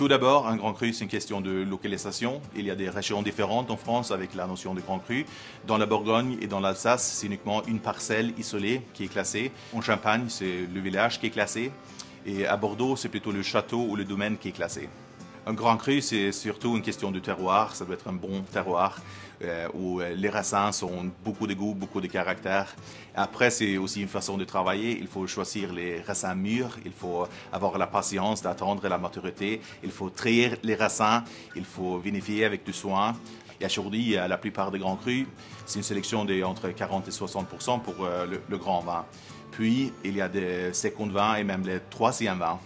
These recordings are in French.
Tout d'abord, un grand cru, c'est une question de localisation. Il y a des régions différentes en France avec la notion de grand cru. Dans la Bourgogne et dans l'Alsace, c'est uniquement une parcelle isolée qui est classée. En Champagne, c'est le village qui est classé. Et à Bordeaux, c'est plutôt le château ou le domaine qui est classé. Un grand cru, c'est surtout une question de terroir. Ça doit être un bon terroir où les raisins ont beaucoup de goût, beaucoup de caractère. Après, c'est aussi une façon de travailler. Il faut choisir les raisins mûrs. Il faut avoir la patience d'attendre la maturité. Il faut trire les raisins. Il faut vinifier avec du soin. Et aujourd'hui, la plupart des grands crus, c'est une sélection entre 40 et 60% pour le grand vin. Puis, il y a des secondes vins et même les troisièmes vins.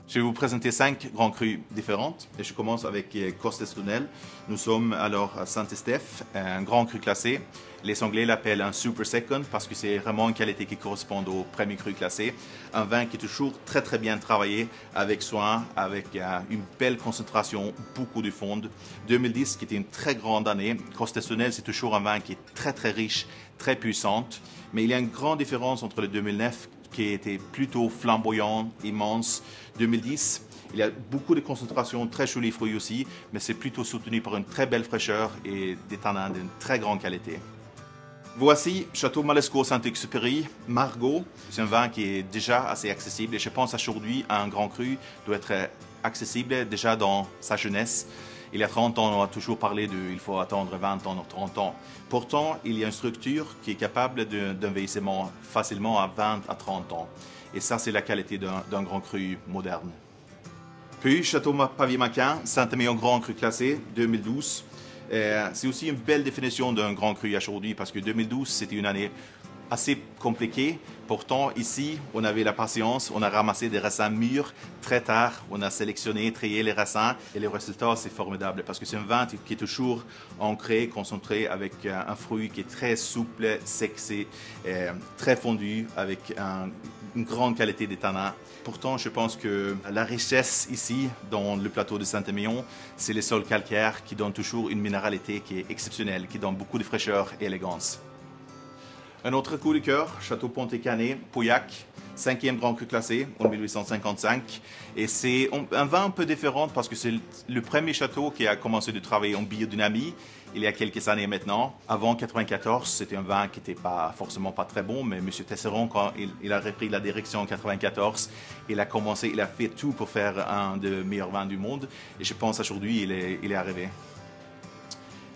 Je vais vous présenter 5 grands crus différentes et je commence avec Costestonnel. Nous sommes alors à Saint-Estèphe, un grand cru classé. Les Anglais l'appellent un Super Second parce que c'est vraiment une qualité qui correspond au premier cru classé. Un vin qui est toujours très bien travaillé avec soin, avec une belle concentration, beaucoup de fonds. 2010 qui était une très grande année. Costestonnel, c'est toujours un vin qui est très riche, très puissant. Mais il y a une grande différence entre le 2009 qui était plutôt flamboyant, immense. 2010, il y a beaucoup de concentration, très jolis fruits aussi, mais c'est plutôt soutenu par une très belle fraîcheur et des tanins d'une très grande qualité. Voici Château Malescaut Saint-Exupéry, Margaux. C'est un vin qui est déjà assez accessible et je pense aujourd'hui un grand cru doit être accessible déjà dans sa jeunesse. Il y a 30 ans, on a toujours parlé il faut attendre 20 ans, 30 ans. Pourtant, il y a une structure qui est capable d'un vieillissement facilement à 20 à 30 ans. Et ça, c'est la qualité d'un grand cru moderne. Puis, Château Pavier-Maquin, Saint-Émilion Grand Cru classé, 2012. C'est aussi une belle définition d'un grand cru aujourd'hui parce que 2012, c'était une année assez compliquée. Pourtant, ici, on avait la patience, on a ramassé des raisins mûrs très tard, on a sélectionné, trié les raisins et le résultat, c'est formidable parce que c'est un vin qui est toujours ancré, concentré avec un fruit qui est très souple, sexy, très fondu, avec une grande qualité des tanins. Pourtant, je pense que la richesse ici, dans le plateau de Saint-Émilion, c'est les sols calcaires qui donnent toujours une minéralité qui est exceptionnelle, qui donne beaucoup de fraîcheur et élégance. Un autre coup de cœur, Château Pontet-Canet, Pauillac, 5e grand cru classé en 1855. Et c'est un vin un peu différent parce que c'est le premier château qui a commencé de travailler en biodynamie il y a quelques années maintenant. Avant 1994, c'était un vin qui n'était forcément pas très bon, mais M. Tesseron, quand il a repris la direction en 1994, il a fait tout pour faire un des meilleurs vins du monde. Et je pense aujourd'hui, il est arrivé.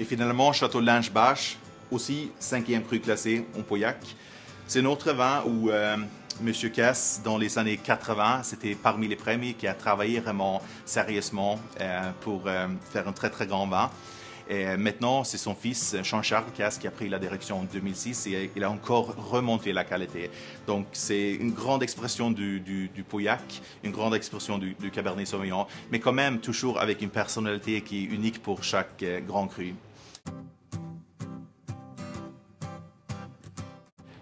Et finalement, Château Lange-Bache, aussi 5e cru classé en Pauillac. C'est un autre vin où M. Caisse, dans les années 80, c'était parmi les premiers qui a travaillé vraiment sérieusement pour faire un très grand vin. Et maintenant, c'est son fils, Jean-Charles Caisse, qui a pris la direction en 2006 et il a encore remonté la qualité. Donc, c'est une grande expression du Pauillac, une grande expression du Cabernet Sauvignon, mais quand même toujours avec une personnalité qui est unique pour chaque grand cru.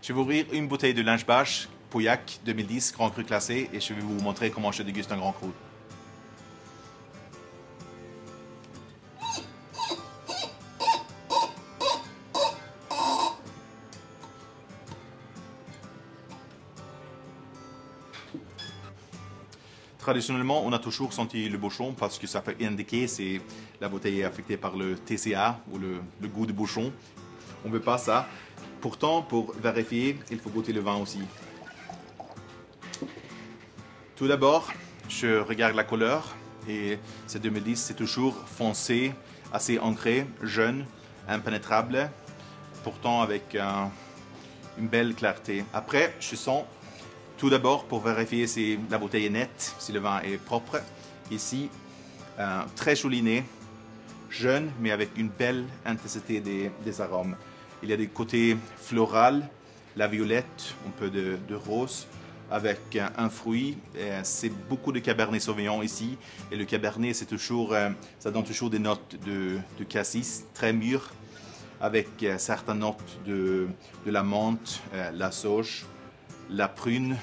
Je vais vous ouvrir une bouteille de Lange-Bache, Pauillac 2010, grand cru classé, et je vais vous montrer comment je déguste un grand cru. Traditionnellement, on a toujours senti le bouchon parce que ça peut indiquer si la bouteille est affectée par le TCA ou le goût du bouchon. On ne veut pas ça. Pourtant, pour vérifier, il faut goûter le vin aussi. Tout d'abord, je regarde la couleur et c'est 2010, c'est toujours foncé, assez ancré, jeune, impénétrable, pourtant avec une belle clarté. Après, je sens tout d'abord pour vérifier si la bouteille est nette, si le vin est propre. Ici, très joli nez, jeune mais avec une belle intensité des arômes. Il y a des côtés floraux, la violette, un peu de rose, avec un fruit. C'est beaucoup de Cabernet Sauvignon ici. Et le Cabernet, ça donne toujours des notes de cassis très mûres, avec certaines notes de la menthe, la sauge, la prune,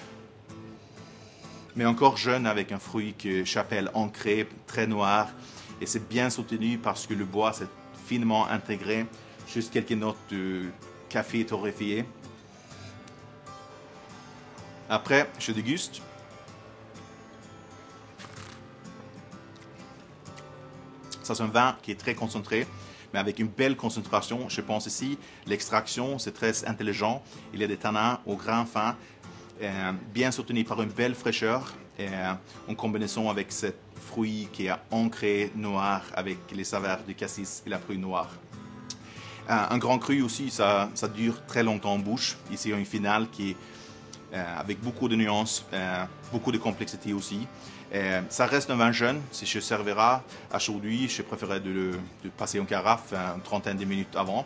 mais encore jeune avec un fruit que j'appelle ancré, très noir. Et c'est bien soutenu parce que le bois s'est finement intégré. Juste quelques notes de café torréfié. Après, je déguste Ça, c'est un vin qui est très concentré, mais avec une belle concentration. Je pense ici, l'extraction, c'est très intelligent. Il y a des tanins au grain fin, bien soutenus par une belle fraîcheur, en combinaison avec ce fruit qui est ancré noir avec les saveurs du cassis et la pruine noire. Un grand cru aussi, ça dure très longtemps en bouche. Ici, il y a une finale qui est avec beaucoup de nuances, beaucoup de complexité aussi. Ça reste un vin jeune. Si je servirai aujourd'hui, je préférerais de passer en carafe une trentaine de minutes avant.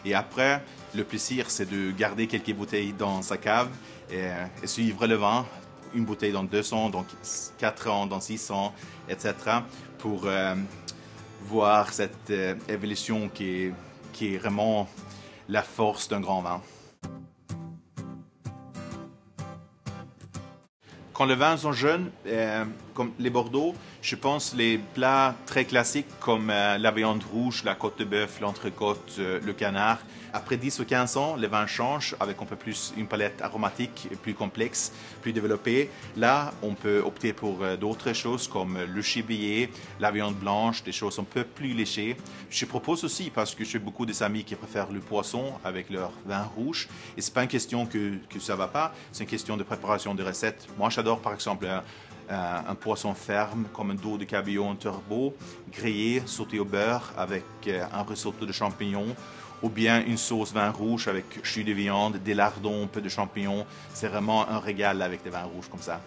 Et après, le plaisir, c'est de garder quelques bouteilles dans sa cave et suivre le vin. Une bouteille dans 200, donc 4 ans dans 600, etc. pour voir cette évolution qui est vraiment la force d'un grand vin. Quand les vins sont jeunes, comme les Bordeaux, je pense les plats très classiques comme la viande rouge, la côte de bœuf, l'entrecôte, le canard. Après 10 ou 15 ans, les vins changent avec un peu plus une palette aromatique plus complexe, plus développée. Là, on peut opter pour d'autres choses comme le gibier, la viande blanche, des choses un peu plus léchées. Je propose aussi, parce que j'ai beaucoup d'amis qui préfèrent le poisson avec leur vin rouge. Et ce n'est pas une question que ça ne va pas, c'est une question de préparation de recettes. Moi, j'adore par exemple un poisson ferme comme un dos de cabillaud en turbo, grillé, sauté au beurre avec un risotto de champignons, ou bien une sauce vin rouge avec jus de viande, des lardons, un peu de champignons. C'est vraiment un régal avec des vins rouges comme ça.